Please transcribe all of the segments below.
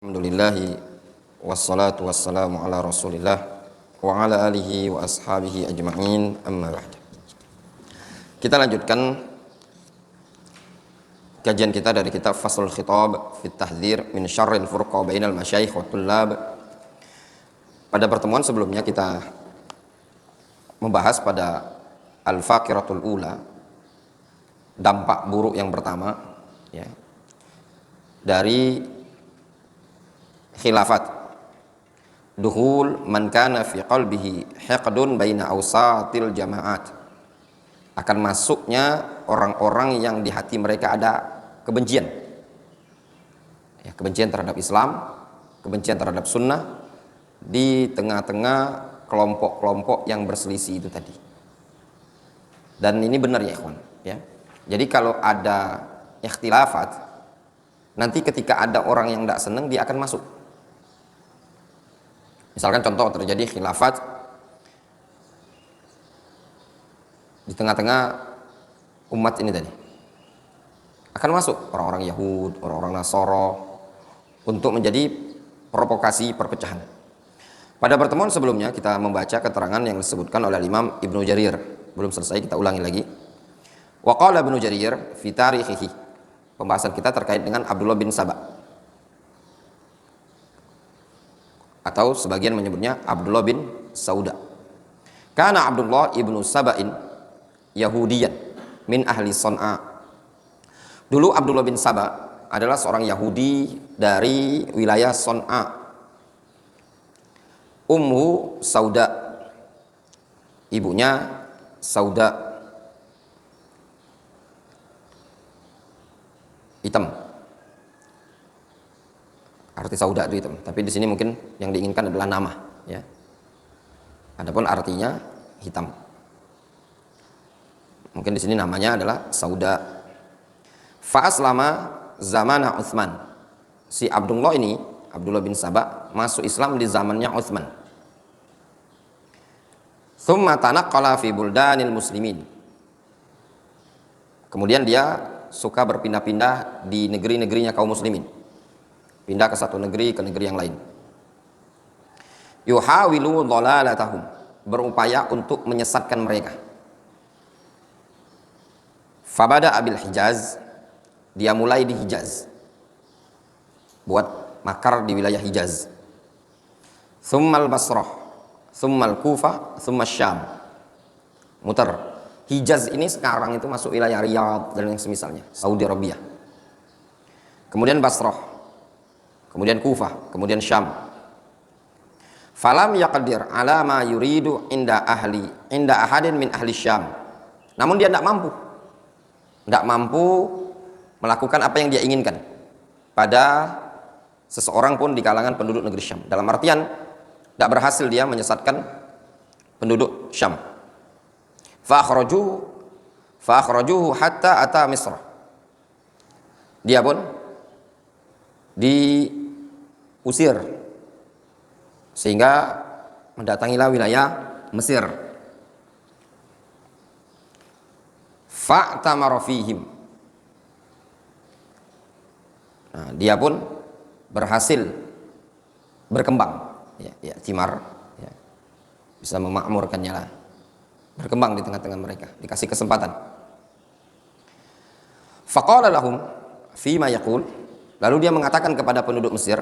Alhamdulillahi wassalatu wassalamu ala rasulillah wa ala alihi wa ashabihi ajma'in amma ba'd. Kita lanjutkan kajian kita dari kitab Faslul Khitab fi Tahdhir min Syarril Furqa bainal Masyayikh wa Tullab. Pada pertemuan sebelumnya kita membahas pada Al-Faqiratul Ula, dampak buruk yang pertama ya, dari khilafat, duhul man kana fi qalbihi hiqdun baina awsatil jamaat, akan masuknya orang-orang yang di hati mereka ada kebencian ya, kebencian terhadap Islam, kebencian terhadap sunnah di tengah-tengah kelompok-kelompok yang berselisih itu tadi. Dan ini benar ya ikhwan ya. Jadi kalau ada ikhtilafat, nanti ketika ada orang yang tidak senang, dia akan masuk. Misalkan contoh terjadi khilafat di tengah-tengah umat ini tadi, akan masuk orang-orang Yahud, orang-orang Nasoro untuk menjadi provokasi perpecahan. Pada pertemuan sebelumnya kita membaca keterangan yang disebutkan oleh Imam Ibnu Jarir. Belum selesai, kita ulangi lagi. Wa qala Ibnu Jarir fi tarikhihi. Pembahasan kita terkait dengan Abdullah bin Saba, atau sebagian menyebutnya Abdullah bin Sauda. Karena Abdullah ibnu Saba'in Yahudiyan min ahli Son'a. Dulu Abdullah bin Saba adalah seorang Yahudi dari wilayah Son'a. Ummu Sauda, ibunya Sauda, hitam. Arti sauda itu hitam, tapi di sini mungkin yang diinginkan adalah nama ya. Adapun artinya hitam. Mungkin di sini namanya adalah Sauda. Fa aslama zamana Utsman. Si Abdullah ini, Abdullah bin Saba, masuk Islam di zamannya Utsman. Tsumma tanaqqala fi buldanil muslimin. Kemudian dia suka berpindah-pindah di negeri-negerinya kaum muslimin. Pindah ke satu negeri ke negeri yang lain. Yuhawilu dhalalatahum, berupaya untuk menyesatkan mereka. Fabada abil Hijaz, dia mulai di Hijaz, buat makar di wilayah Hijaz. Tsummal Basrah, tsummal Kufah, tsummal Syam. Muter. Hijaz ini sekarang itu masuk wilayah Riyadh dan yang semisalnya, Saudi Arabia. Kemudian Basrah, kemudian Kufah, kemudian Syam. Falam yaqdir ala ma yuridu inda ahadin min ahli Syam. Namun dia tidak mampu melakukan apa yang dia inginkan pada seseorang pun di kalangan penduduk negeri Syam. Dalam artian tidak berhasil dia menyesatkan penduduk Syam. Fa akhrajuhu hatta ata Misr. Dia pun diusir sehingga mendatangilah wilayah Mesir. Fa'tamara fihim. Nah, dia pun berhasil berkembang ya, timar ya, bisa memakmurkannya lah, berkembang di tengah-tengah mereka, dikasih kesempatan. Faqala lahum fima yaqul, lalu dia mengatakan kepada penduduk Mesir,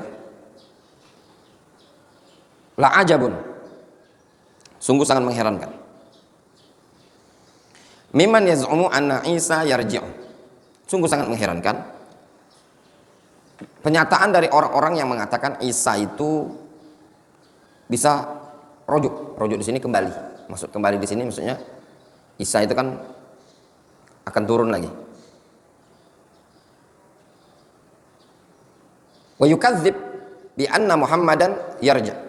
la ajabun, sungguh sangat mengherankan. Mimman yaz'umu anna Isa yarji'u, sungguh sangat mengherankan pernyataan dari orang-orang yang mengatakan Isa itu bisa rojuk. Rojuk di sini kembali. Maksud kembali di sini maksudnya Isa itu kan akan turun lagi. Wa yukadzib bi anna Muhammadan yarja'.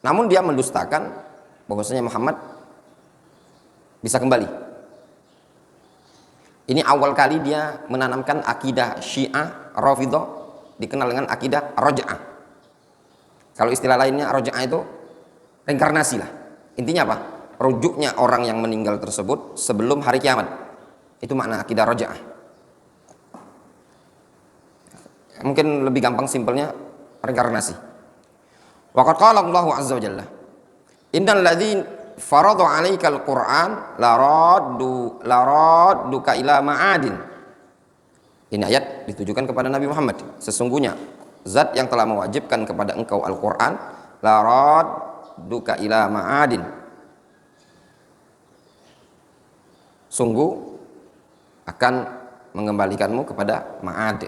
Namun dia mendustakan bahwasanya Muhammad bisa kembali. Ini awal kali dia menanamkan akidah Syiah Rafidhah, dikenal dengan akidah Raj'ah. Kalau istilah lainnya Raj'ah itu reinkarnasi lah. Intinya apa? Rujuknya orang yang meninggal tersebut sebelum hari kiamat. Itu makna akidah Raj'ah. Mungkin lebih gampang simpelnya, reinkarnasi. Waqad qala Allah azza wa jalla, innal ladzina faradu 'alaikal Qur'an laradduka ila ma'adin. Ini ayat ditujukan kepada Nabi Muhammad. Sesungguhnya zat yang telah mewajibkan kepada engkau Al-Qur'an laradduka ila ma'adin. Sungguh akan mengembalikanmu kepada ma'ad.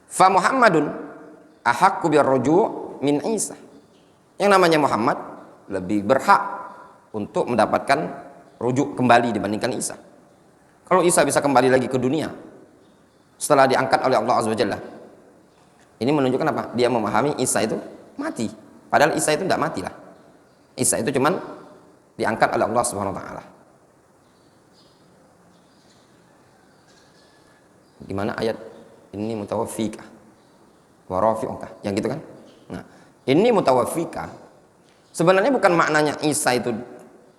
Fa Muhammadun ahaqqu birruju' min Isa. Yang namanya Muhammad lebih berhak untuk mendapatkan rujuk kembali dibandingkan Isa. Kalau Isa bisa kembali lagi ke dunia setelah diangkat oleh Allah Azza wa Jalla, ini menunjukkan apa? Dia memahami Isa itu mati. Padahal Isa itu tidak mati lah. Isa itu cuman diangkat oleh Allah Subhanahu wa taala. Gimana ayat ini mutawaffika wa rafi'uka, yang gitu kan? Nah, ini mutawaffika sebenarnya bukan maknanya Isa itu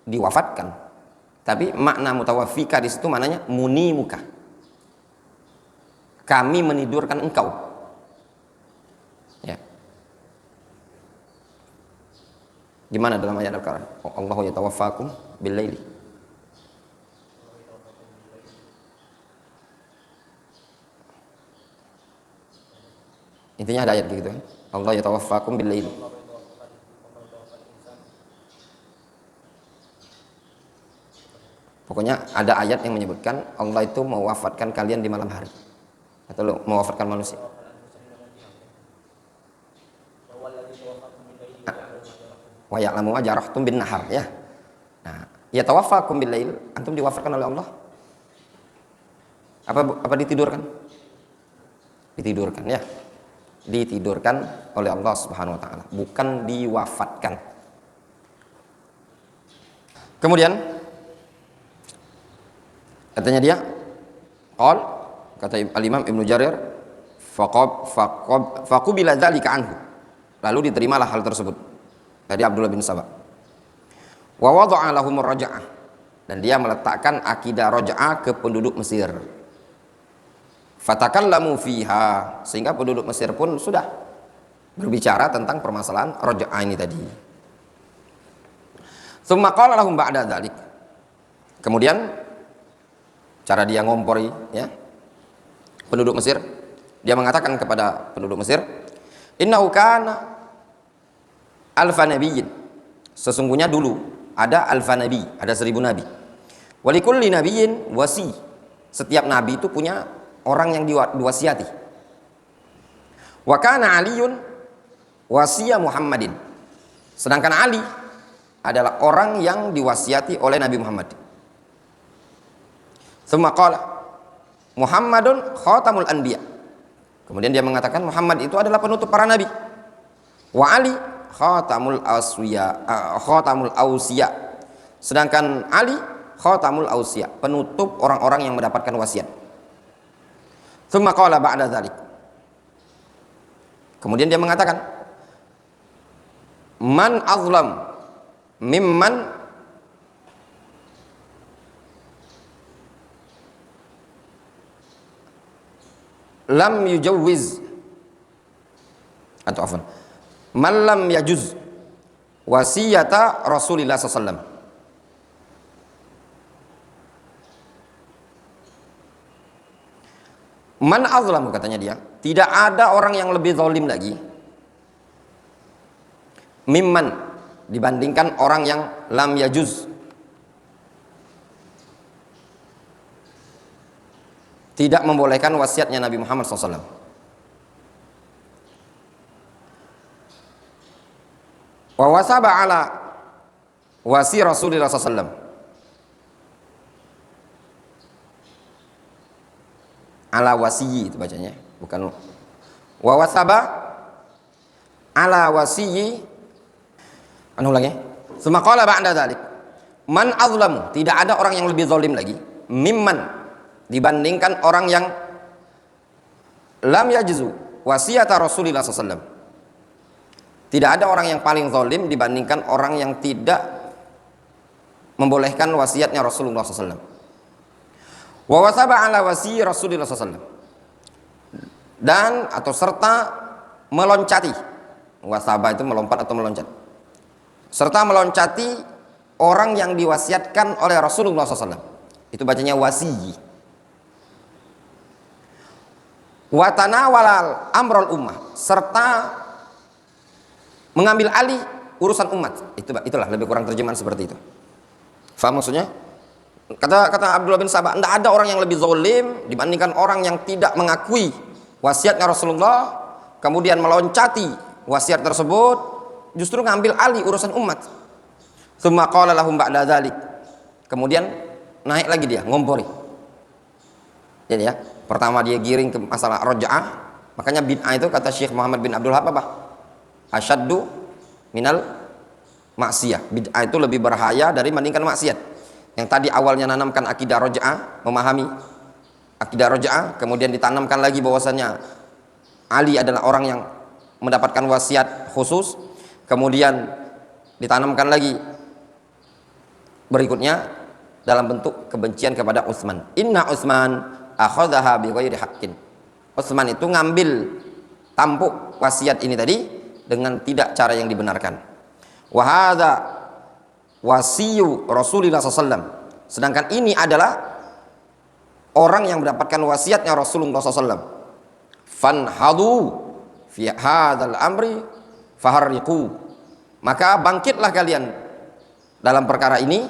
diwafatkan, tapi makna mutawaffika di situ maknanya munimuka. Kami menidurkan engkau. Ya. Gimana dalam ayat Al-Qur'an? Allahu yatawaffakum bil-laili. Intinya ada ayat gitu kan. Allah yatawaffakum bil-lail. Pokoknya ada ayat yang menyebutkan Allah itu mewafatkan kalian di malam hari atau mewafatkan manusia. Wa ya'lamu ma jarahtum bin nahar ya. Nah, yatawaffakum bil-lail, antum diwafatkan oleh Allah. Apa ditidurkan? Ditidurkan ya. Ditidurkan oleh Allah Subhanahu wa taala, bukan diwafatkan. Kemudian katanya dia kata Al-Imam Ibnu Jarir faqubila dzalika anhu, lalu diterimalah hal tersebut dari Abdullah bin Sabah. Wa wada'a lahum raja'ah, dan dia meletakkan akidah raja'ah ke penduduk Mesir. Fatakallamu fiha, sehingga penduduk Mesir pun sudah berbicara tentang permasalahan raja'ah ini tadi. Tsumma qala lahum ba'da dzalik, kemudian cara dia ngompori ya penduduk Mesir, dia mengatakan kepada penduduk Mesir, innahu kana alfa nabiyyin, sesungguhnya dulu ada alfa nabi, ada 1000 nabi. Walikulli nabiyyin wasi, setiap nabi itu punya orang yang diwasiati. Wa kana Aliyun wasiya Muhammadin, sedangkan Ali adalah orang yang diwasiati oleh Nabi Muhammad. Tsumma qala Muhammadun khatamul anbiya, kemudian dia mengatakan Muhammad itu adalah penutup para nabi. Wa Ali khatamul ausiya, sedangkan Ali khatamul ausiya, penutup orang-orang yang mendapatkan wasiat. Tsumma qala ba'da dzalik, kemudian dia mengatakan man azlam mimman lam yujawwiz, atau afwan, man lam yajuz wasiyata Rasulillah sallallahu alaihi wasallam. Man azlam, katanya dia, tidak ada orang yang lebih zalim lagi mimman, dibandingkan orang yang lam yajuz, tidak membolehkan wasiatnya Nabi Muhammad SAW. Wa wasaba ala wasi Rasulullah SAW, ala wasiyi itu bacanya, bukan wa wasaba ala wasiyi. Ulangi. Tsumma qala ba'da dzalik man azlamu, tidak ada orang yang lebih zalim lagi mimman, dibandingkan orang yang lam yajzu wasiyata Rasulillah SAW. Tidak ada orang yang paling zalim dibandingkan orang yang tidak membolehkan wasiatnya Rasulullah SAW. Wa wasaba ala wasi Rasulullah SAW, dan atau serta meloncati. Wasaba itu melompat atau meloncat. Serta meloncati orang yang diwasiatkan oleh Rasulullah SAW. Itu bacanya wasi. Watana walal amrul ummah, serta mengambil alih urusan umat. Itulah lebih kurang terjemahan seperti itu. Faham maksudnya? Kata Abdullah bin Sabah, tidak ada orang yang lebih zalim dibandingkan orang yang tidak mengakui wasiatnya Rasulullah, kemudian meloncati wasiat tersebut, justru ngambil alih urusan umat. Tsumma qala lahum ba'da dzalik. Kemudian naik lagi dia, ngompori. Jadi ya, pertama dia giring ke masalah raj'ah, makanya bid'ah itu kata Syekh Muhammad bin Abdul Wahhab apa? Asyaddu minal maksiyah. Bid'ah itu lebih berbahaya dari membandingkan maksiat. Yang tadi awalnya nanamkan akidah raj'ah, memahami akidah raj'ah, kemudian ditanamkan lagi bahwasanya Ali adalah orang yang mendapatkan wasiat khusus, kemudian ditanamkan lagi berikutnya dalam bentuk kebencian kepada Utsman. Inna Utsman akhadhaha bighairi haqqin. Utsman itu ngambil tampuk wasiat ini tadi dengan tidak cara yang dibenarkan. Wa hadza wasiyu Rasulullah SAW. Sedangkan ini adalah orang yang mendapatkan wasiatnya Rasulullah SAW. Fanhadu fi hadzal amri faharriqu. Maka bangkitlah kalian dalam perkara ini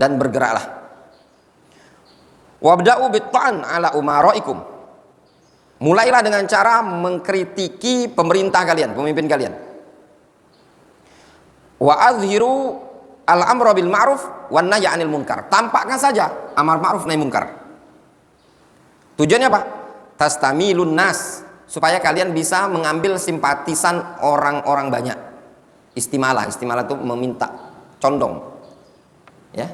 dan bergeraklah. Wabda'u bitta'an ala umaraikum. Mulailah dengan cara mengkritiki pemerintah kalian, pemimpin kalian. Wa azhiru al-amra bil ma'ruf wan nahyi 'anil munkar. Tampakkan saja amar ma'ruf nahi munkar. Tujuannya apa? Tastamilun nas, supaya kalian bisa mengambil simpatisan orang-orang banyak. Istimalah itu meminta, condong. Ya.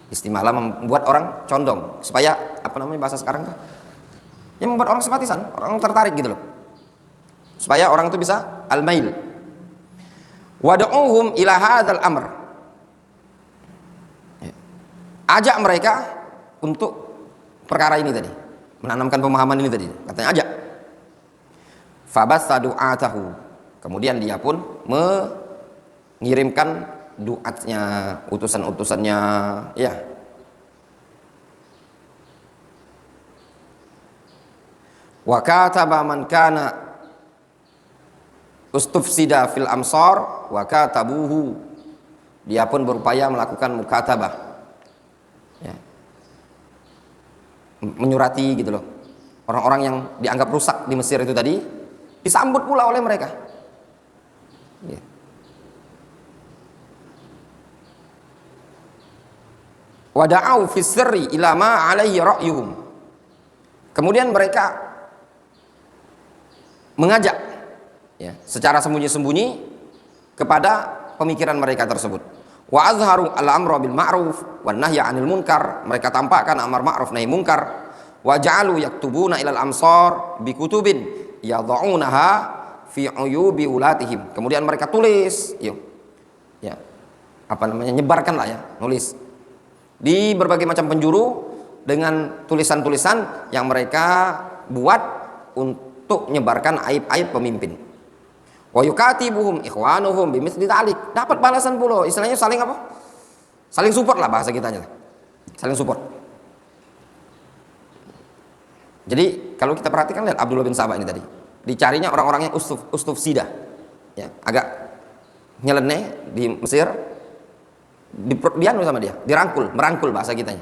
Istimalah membuat orang condong, supaya apa namanya bahasa sekarang tuh? Ya, membuat orang simpatisan, orang tertarik gitu loh. Supaya orang itu bisa al-mail. Wad'uhum ila hadzal amr. Ajak mereka untuk perkara ini tadi, menanamkan pemahaman ini tadi, katanya ajak. Fabassa du'atahu. Kemudian dia pun mengirimkan duatnya, utusan-utusannya, ya. Wa kataba man kana ustufsida fil amsar wa katabuhu. Dia pun berupaya melakukan mukatabah, ya, menyurati gitu loh. Orang-orang yang dianggap rusak di Mesir itu tadi disambut pula oleh mereka, ya. Wada'au fi sirri ila ma alaihi ra'yuhum. Kemudian mereka mengajak, ya, secara sembunyi-sembunyi kepada pemikiran mereka tersebut. Wa azharu al-amra bil ma'ruf wan nahyi 'anil munkar. Mereka tampakkan amar ma'ruf nahi munkar. Wa ja'alu yaktubuna ilal amsar bi kutubin yad'unaha fi uyubi ulatihim. Kemudian mereka tulis, yuk, ya, apa namanya, nyebarkanlah ya, nulis di berbagai macam penjuru dengan tulisan-tulisan yang mereka buat untuk menyebarkan aib-aib pemimpin. Wa yukatibuhum ikhwanuhum bimithli dzalik. Dapat balasan pula, istilahnya saling apa? Saling support lah bahasa kitanya. Saling support. Jadi kalau kita perhatikan, lihat Abdullah bin Sabah ini tadi, dicarinya orang-orang yang ustuf sida, ya, agak nyeleneh di Mesir, dianu sama dia, merangkul bahasa kitanya.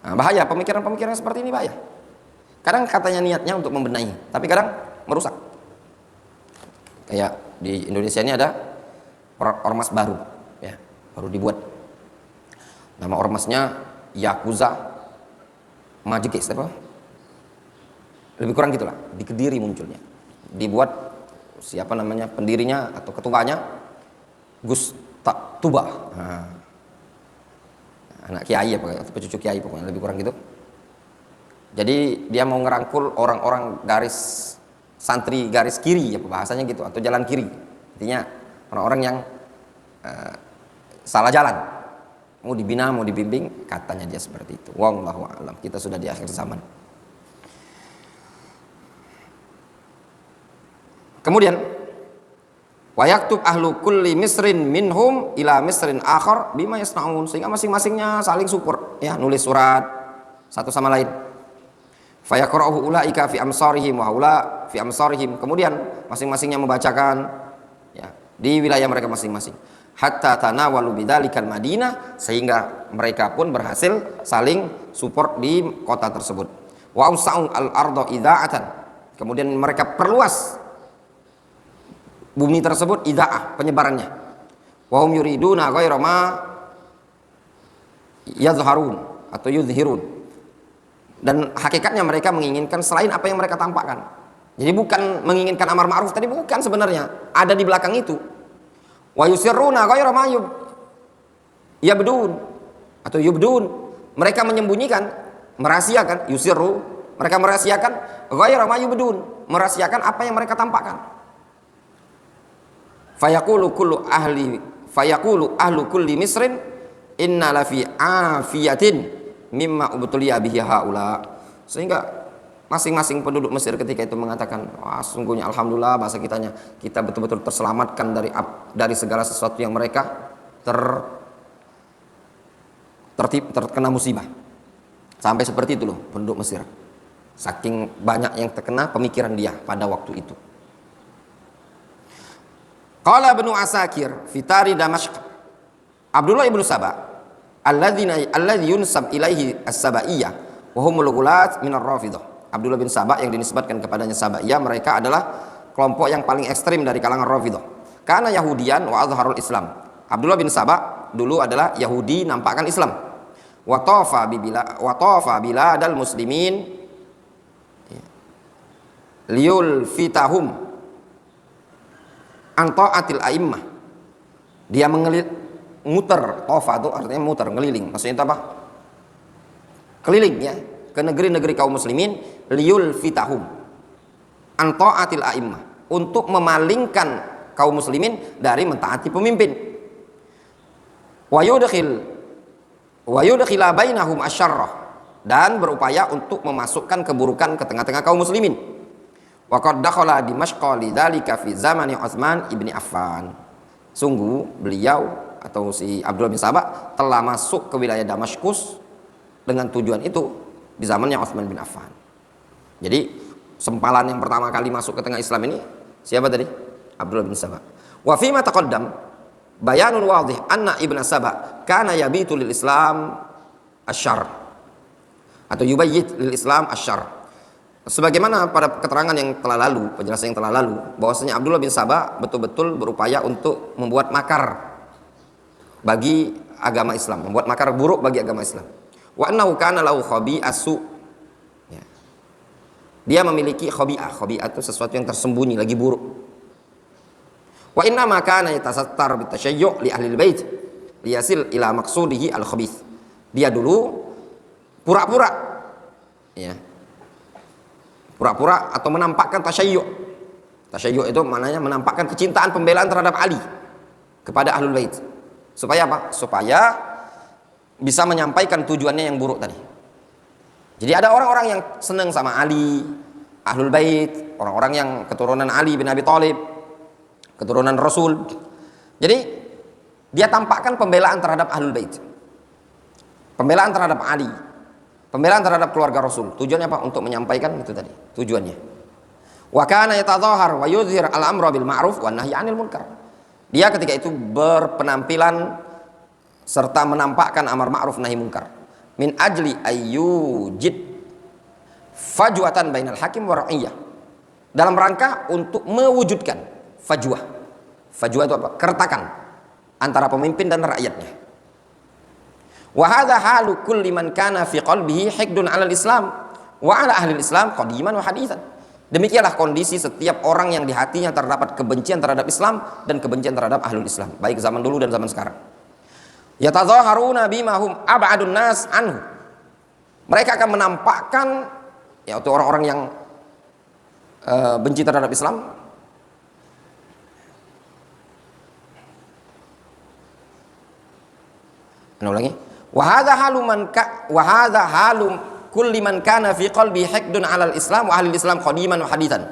Nah, bahaya pemikiran-pemikiran seperti ini, bahaya. Kadang katanya niatnya untuk membenahi, tapi kadang merusak. Kayak di Indonesia ini ada ormas baru, ya, baru dibuat. Nama ormasnya Yakuza Majikis, apa? Lebih kurang gitulah. Di Kediri munculnya. Dibuat siapa namanya pendirinya atau ketuanya? Gus Tuba. Nah, anak kiai apa atau cucu kiai pokoknya, lebih kurang gitu. Jadi dia mau ngerangkul orang-orang garis santri garis kiri, apa bahasanya gitu, atau jalan kiri. Intinya orang-orang yang salah jalan, mau dibina, mau dibimbing, katanya dia seperti itu. Wallahu a'lam. Kita sudah di akhir zaman. Kemudian wa yaktub ahlu kulli misrin minhum ila misrin akhar bima yasnaun, sehingga masing-masingnya saling support ya, nulis surat satu sama lain. Fa yaqra'uhu ulaika fi amsarihim wa ula fi amsarihim, kemudian masing-masingnya membacakan ya di wilayah mereka masing-masing. Hatta tanawalu bidzalikal Madinah, sehingga mereka pun berhasil saling support di kota tersebut. Wa usa'u al-arda idza'atan, kemudian mereka perluas bumi tersebut idza'ah, penyebarannya. Wa hum yuriduna ghaira ma yadhharun atau yudhhirun, dan hakikatnya mereka menginginkan selain apa yang mereka tampakkan. Jadi bukan menginginkan amar ma'ruf tadi, bukan, sebenarnya ada di belakang itu. Wa yusirruna ghayra ma yabdun atau yubdun, mereka menyembunyikan, merahasiakan. Yusirru, mereka merahasiakan, ghayra ma yubdun, merahasiakan apa yang mereka tampakkan. Fayaqulu ahlu kulli misrin inna lafi afiyatin mimma ubtuliya bihi haula, sehingga masing-masing penduduk Mesir ketika itu mengatakan, wah sungguhnya alhamdulillah, bahasa kitanya, kita betul-betul terselamatkan dari segala sesuatu yang mereka terkena musibah. Sampai seperti itu loh penduduk Mesir, saking banyak yang terkena pemikiran dia pada waktu itu. Qala Ibnu Asakir fi Tarikh Damashq, Abdullah ibnu Saba alladzi yunsab ilaihi as-Sabaiyah wa humul ghulat min ar-Rafidhah. Abdullah bin Saba yang dinisbatkan kepadanya Sabaiyah, mereka adalah kelompok yang paling ekstrim dari kalangan Rafidhah. Karena Yahudian wa azharul Islam. Abdullah bin Saba dulu adalah Yahudi, nampakkan Islam. Wa tafa biladal muslimin liyul fitahum an ta'atil a'immah. Dia muter, tofa itu artinya muter, ngeliling. Maksudnya itu apa? Keliling ya, ke negeri-negeri kaum muslimin, liyul fitahum an ta'atil a'immah, untuk memalingkan kaum muslimin dari mentaati pemimpin. Wa yudkhila bainahum asyarrah, dan berupaya untuk memasukkan keburukan ke tengah-tengah kaum muslimin. Wa qad dakhala Dimashqa lidzalika fi zamani Utsman ibni Affan. Sungguh beliau atau si Abdullah bin Saba telah masuk ke wilayah Damaskus dengan tujuan itu di zamannya Utsman bin Affan. Jadi sempalan yang pertama kali masuk ke tengah Islam ini siapa tadi? Abdullah bin Saba. Wa fi ma taqaddam bayanun wadih anna ibn Saba kana yabitu lil Islam asyarr atau yubayyit lil Islam asyarr. Sebagaimana pada keterangan yang telah lalu, penjelasan yang telah lalu, bahwasanya Abdullah bin Saba betul-betul berupaya untuk membuat makar bagi agama Islam, membuat makar buruk bagi agama Islam. Wa annahu kana lahu khabi'asu. Ya. Dia memiliki khabi'ah. Khabi'ah itu sesuatu yang tersembunyi, lagi buruk. Wa inna ma kana yatasattar bitashayyu' li ahli bait liyasil ila maqsudihi al-khabith. Dia dulu pura-pura ya, pura-pura atau menampakkan tasyayyu'. Tasyayyu' itu maknanya menampakkan kecintaan, pembelaan terhadap Ali kepada Ahlul Bait. Supaya apa? Supaya bisa menyampaikan tujuannya yang buruk tadi. Jadi ada orang-orang yang senang sama Ali, Ahlul Bait, orang-orang yang keturunan Ali bin Abi Thalib, keturunan Rasul. Jadi dia tampakkan pembelaan terhadap Ahlul Bait, pembelaan terhadap Ali, pembelaan terhadap keluarga Rasul. Tujuannya apa? Untuk menyampaikan itu tadi tujuannya. Wa kana yatadhahar wa yudhhir al-amra bil ma'ruf wan nahyi 'anil munkar. Dia ketika itu berpenampilan serta menampakkan amar ma'ruf nahi munkar. Min ajli ayyujid fajwatan bainal hakim wa ra'iyah. Dalam rangka untuk mewujudkan fajwah. Fajwah itu apa? Keretakan antara pemimpin dan rakyatnya. Wa hadza halu kulli man kana fi qalbihi hikdun 'alal Islam wa 'ala ahli Islam qadiman wa haditsan. Demikianlah kondisi setiap orang yang di hatinya terdapat kebencian terhadap Islam dan kebencian terhadap ahlul Islam, baik zaman dulu dan zaman sekarang. Yatadhaharuna bima hum ab'adun nas anhu. Mereka akan menampakkan yaitu orang-orang yang benci terhadap Islam. Ulangi. Wa hadza halu kulli man kana fi qalbi hikdun 'alal Islam wa ahli Islam qadiman wa haditsan.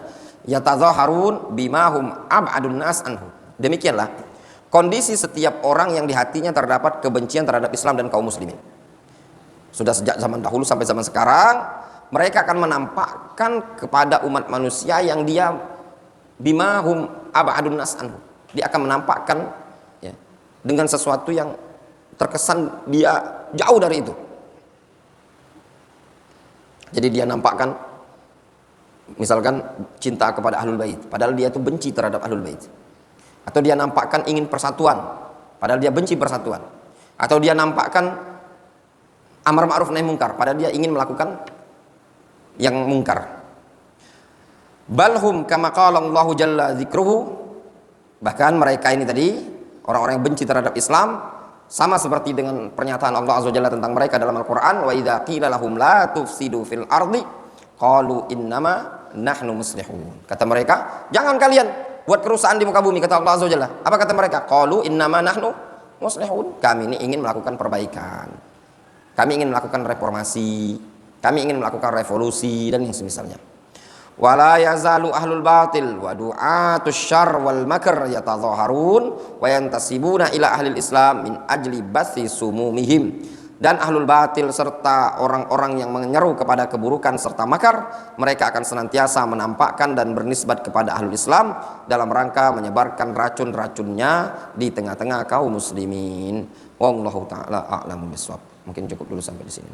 yatadzaharun bimahum ab'adun nas anhu. Demikianlah kondisi setiap orang yang di hatinya terdapat kebencian terhadap Islam dan kaum muslimin. Sudah sejak zaman dahulu sampai zaman sekarang, mereka akan menampakkan kepada umat manusia yang dia bimahum ab'adun nas anhu. Dia akan menampakkan ya, dengan sesuatu yang terkesan dia jauh dari itu. Jadi dia nampakkan misalkan cinta kepada ahlul bait, padahal dia itu benci terhadap ahlul bait. Atau dia nampakkan ingin persatuan, padahal dia benci persatuan. Atau dia nampakkan amar ma'ruf nahi mungkar, padahal dia ingin melakukan yang mungkar. Balhum kama qala Allah jalla dzikruhu. Bahkan mereka ini tadi, orang-orang yang benci terhadap Islam, sama seperti dengan pernyataan Allah Azza wa Jalla tentang mereka dalam Al-Qur'an, wa idza qila lahum la tufsidu fil ardi qalu innama nahnu muslihun. Kata mereka, jangan kalian buat kerusakan di muka bumi, kata Allah Azza wa Jalla. Apa kata mereka? Qalu innama nahnu muslihun. Kami ini ingin melakukan perbaikan. Kami ingin melakukan reformasi. Kami ingin melakukan revolusi dan yang semisalnya. Wala yazalu ahlul batil wa du'atus syarr wal makr yatadhaharun wa yantasibuna ila ahlil islam min ajli bathi sumumihim. Dan ahlul batil serta orang-orang yang menyeru kepada keburukan serta makar, mereka akan senantiasa menampakkan dan bernisbat kepada ahlul Islam dalam rangka menyebarkan racun-racunnya di tengah-tengah kaum muslimin. Wallahu taala a'lamu bishawab. Mungkin cukup dulu sampai di sini.